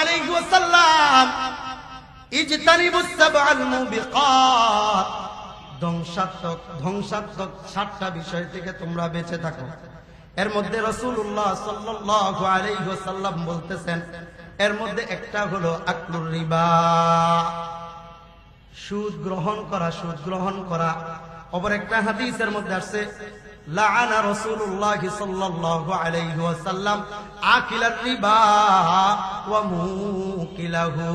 আলাইহি ওয়াসাল্লাম ইজতানিবুস সাবআল মুবিকাত, ধ্বংসাত্মক 7টা বিষয় থেকে তোমরা বেঁচে থাকো। এর মধ্যে রাসূলুল্লাহ সাল্লাল্লাহু আলাইহি ওয়াসাল্লাম বলতেছেন, এর মধ্যে একটা হলো আকলুর রিবা, সুদ গ্রহণ করা। অপর একটা হাদিসের মধ্যে আসছে, লাআনা রাসূলুল্লাহ সাল্লাল্লাহু আলাইহি ওয়াসাল্লাম আকিলার রিবা ওয়া মুকিলাহু,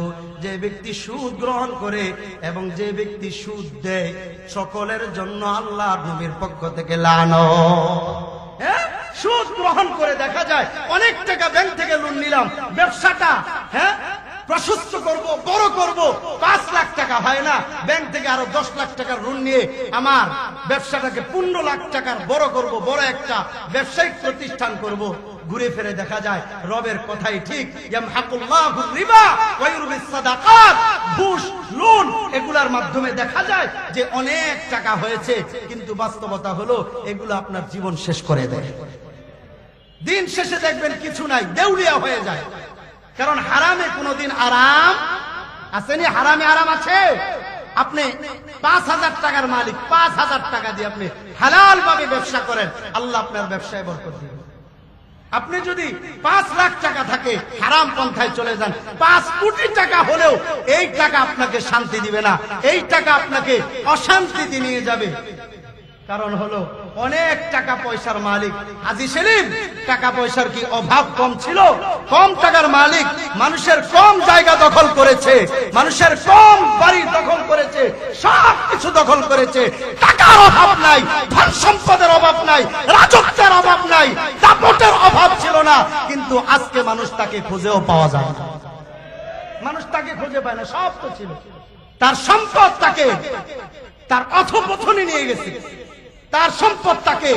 যে ব্যক্তি সুদ গ্রহণ করে এবং যে ব্যক্তি সুদ দেয়, সকলের জন্য আল্লাহর নবীর পক্ষ থেকে লানত। সুদ গ্রহণ করে দেখা যায় অনেক টাকা ব্যাংক থেকে লোন নিলাম, ব্যবসাটা প্রশস্ত করব, বড় করব, 5 লাখ টাকা হয় না, ব্যাংক থেকে আরো 10 লাখ টাকার ঋণ নিয়ে আমার ব্যবসাটাকে 15 লাখ টাকার বড় করব, বড় একটা ব্যবসায়িক প্রতিষ্ঠান করব। ঘুরে ফিরে দেখা যায় রবের কথাই ঠিক, ইয়ামহাকুল্লাহু রিবা ওয়া ইউরবিস সাদাকাত, ঘুষ, লোন, এগুলার মাধ্যমে দেখা যায় যে অনেক টাকা হয়েছে, কিন্তু বাস্তবতা হলো এগুলো আপনার জীবন শেষ করে দেয়। দিন শেষে দেখবেন কিছু নাই, দেউলিয়া হয়ে যায়। কারণ হারামে কোনদিন আরাম আসেনি। হারামে আরাম আছে? আপনি 5,000 টাকার মালিক, 5,000 টাকা দিয়ে আপনি হালাল ভাবে ব্যবসা করেন, আল্লাহ আপনার ব্যবসায় বরকত দিবেন। আপনি যদি 5 লাখ টাকা থাকে, হারাম পন্থায় চলে যান, 5 কোটি টাকা হলেও এই টাকা আপনাকে শান্তি দিবে না, এই টাকা আপনাকে অশান্তিতে নিয়ে যাবে। কারণ হলো অনেক টাকা পয়সার মালিক। হাজী সেলিম, টাকা পয়সার কি অভাব কম ছিল? কম টাকার মালিক, মানুষের কম জায়গা দখল করেছে, মানুষের কম বাড়ি দখল করেছে, সব কিছু দখল করেছে। টাকার অভাব নাই, ধন সম্পদের অভাব নাই, রাজত্বের অভাব নাই, দাপটের অভাব ছিল না। কিন্তু আজকে মানুষ তাকে খুঁজেও পাওয়া যায় না, মানুষ তাকে খুঁজে পায় না। সব তো ছিল, তার সম্পদ তাকে তার অথপথনে নিয়ে গেছে, তার সম্পদ তাকে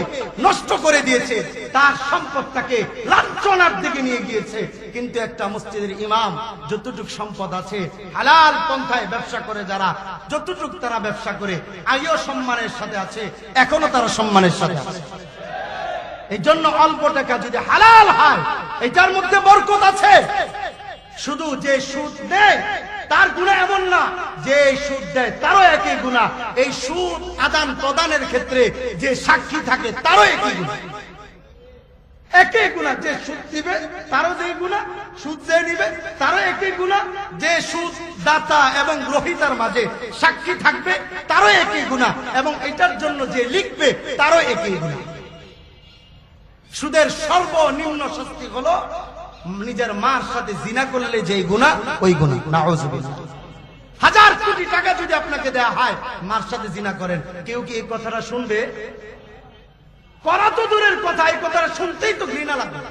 নষ্ট করে দিয়েছে, তার সম্পদ তাকে লাঞ্ছনার দিকে নিয়ে গিয়েছে। কিন্তু একটা মসজিদের ইমাম যতটুক সম্পদ আছে, হালাল পন্থায় ব্যবসা করে যারা, যতটুক তারা ব্যবসা করে আইও সম্মানের সাথে আছে, এখনো তারা সম্মানের সাথে আছে। এই জন্য অল্প টাকা যদি হালাল হয়, এটার মধ্যে বরকত আছে। শুধু যে সুদ দেয় তার গুনাহ এমন না, যে সুদ দেয় তারও একই গুনাহ। এই সুদ আদান প্রদানের ক্ষেত্রে যে সাক্ষী থাকে তারও একই গুনাহ, একই গুনাহ। যে সুদ দিবে তারও যে গুনাহ, সুদ যে নিবে তারও একই গুনাহ, যে সুদ দাতা এবং গ্রহীতার মাঝে সাক্ষী থাকবে তারও একই গুনাহ, এবং এটার জন্য যে লিখবে তারও একই গুনাহ। সুদের সর্বনিম্ন শাস্তি হলো নিজের মার সাথে জিনা করলে যে গুনাহ, ওই গুনাহ। নাউযুবিল্লাহ। 1000 কোটি টাকা যদি আপনাকে দেয়া হয়, মার সাথে জিনা করেন, কেউ কি এই কথাটা শুনবে? করা তো দূরের কথা, এই কথাটা শুনতেই তো ঘৃণা লাগবে।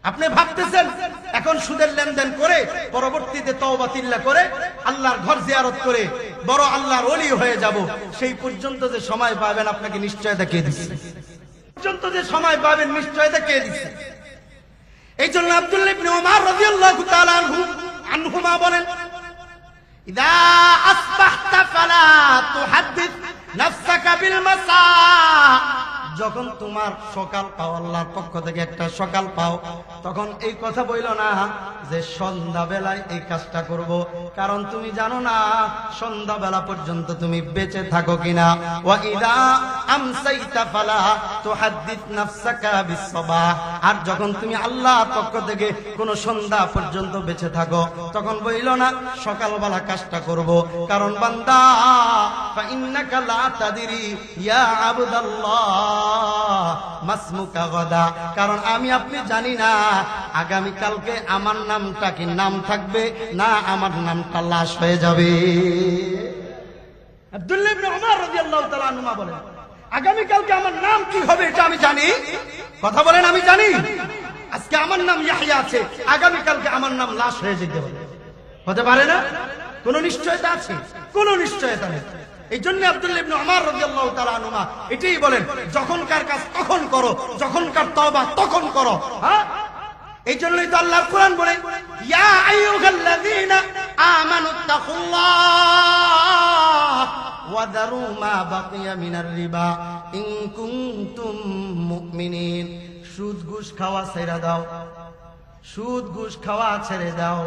আপনি ভাবতেছেন এখন সুদের লেনদেন করে পরবর্তীতে তওবা তিল্লা করে আল্লাহর ঘর জিয়ারত করে বড় আল্লাহর ওলি হয়ে যাব, সেই পর্যন্ত যে সময় পাবেন আপনাকে নিশ্চয়তা কে দিচ্ছে? পর্যন্ত যে সময় পাবেন নিশ্চয়তা কে দিচ্ছে? এই জন্য আব্দুল্লাহ ইবনে ওমর রাদিয়াল্লাহু তাআলা আনহুমা বলেন, ইদা আসবাহতা ফালা তুহাদ্দিস নাফসাকা বিল মাসা, যখন তোমার সকাল পাও, আল্লাহর পক্ষ থেকে একটা সকাল পাও, তখন এই কথা বইল না যে সন্ধ্যা বেলায় এই কাজটা করব, কারণ তুমি জানো না সন্ধ্যা বেলা পর্যন্ত তুমি বেঁচে থাকো কিনা। ওয়া ইদা আমসাইতা ফালা তুহাদ্দিস নাফসাকা বিসসাবাহ, আর যখন তুমি আল্লাহর পক্ষ থেকে কোন সন্ধ্যা পর্যন্ত বেঁচে থাকো, তখন বইল না সকালবেলা কাজটা করব, কারণ বান্দা ফা ইন্নাকা লা তাদরি ইয়া আবদাল্লাহ মাসমুকা গাদা, কারণ আমি আপনি জানি না আগামী কালকে আমার নামটা কি নাম থাকবে না আমার নামটা লাশ হয়ে যাবে। আব্দুল্লাহ ইবনে ওমর রাদিয়াল্লাহু তাআলা আনহুমা বলেন, আগামী কালকে আমার নাম কি হবে এটা আমি জানি। কথা বলেন, আমি জানি। আজকে আমার নাম ইয়াহইয়া আছে, আগামী কালকে আমার নাম লাশ হয়ে যেতে পারে, হতে পারে না? কোন নিশ্চয়তা আছে? কোন নিশ্চয়তা নেই। এই জন্য আব্দুল্লাহ ইবনে ওমর রাদিয়াল্লাহু তাআলা আনহুমা এটাই বলেন, যখনকার কাজ তখন করো, যখনকার তওবা তখন করো। হ্যাঁ, এই জন্যই তো আল্লাহর কোরআন বলে, ইয়া আইয়ুহাল্লাযীনা আমানুত্তাকুল্লাহ ওয়া দারু মা বাকিয়া মিনার রিবা ইন কুনতুম মুমিনিন। সুদ ঘুষ খাওয়া ছেড়ে দাও, সুদ ঘুষ খাওয়া ছেড়ে দাও,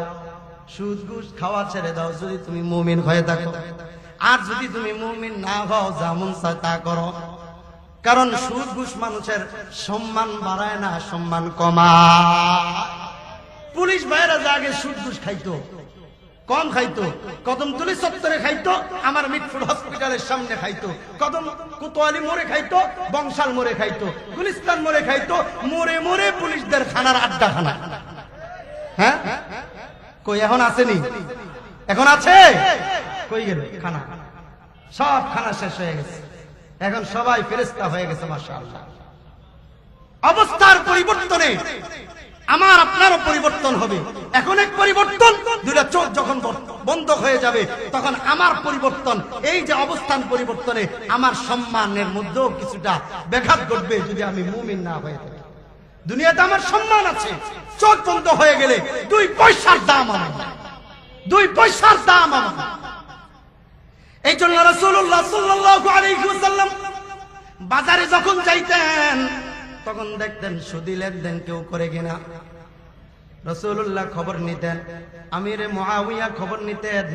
সুদ ঘুষ খাওয়া ছেড়ে দাও যদি তুমি মুমিন হয়ে থাকো। আর যদি তুমি মুমিন না হও, যেমন চায় তা করো। কারণ সুদ ঘুষ মানুষের সম্মান বাড়ায় না, সম্মান কমায়। পুলিশ ভাইরা যে আগে সুদ ঘুষ খাইতো, কম খাইতো, কদমতলী চত্বরে খাইতো, আমার মিটফুট হসপিটালের সামনে খাইতো, কদম কোতোয়ালি মোড়ে খাইতো, বংশাল মোড়ে খাইতো, গুলিস্তান মোড়ে খাইতো, মোড়ে মোড়ে পুলিশদের খানার আড্ডা খানা। হ্যাঁ, কই এখন আসেনি? এখন আছে? কই গেল খানা? সব খানা শেষ হয়ে গেছে, এখন সবাই ফেরেশতা হয়ে গেছে। মাশাআল্লাহ। অবস্থার পরিবর্তনে আমার আপনারও পরিবর্তন হবে। এখন এক পরিবর্তন, দুইটা চোখ যখন বন্ধ হয়ে যাবে তখন আমার পরিবর্তন, এই যে অবস্থান পরিবর্তনে আমার সম্মানের মধ্যেও কিছুটা ব্যাঘাত ঘটবে যদি আমি মুমিন না হয়ে থাকি। দুনিয়াতে আমার সম্মান আছে, চোখ বন্ধ হয়ে গেলে 2 পয়সার দাম আমার, 2 পয়সার দাম আমার। এই জন্য রাসূলুল্লাহ সাল্লাল্লাহু আলাইহি ওয়াসাল্লাম বাজারে যখন যাইতেন তখন দেখতেন সুদি লেনদেন কেউ করে কিনা। রাসূলুল্লাহ খবর নিতেন, আমিরে মুআবিয়া খবর নিতেন।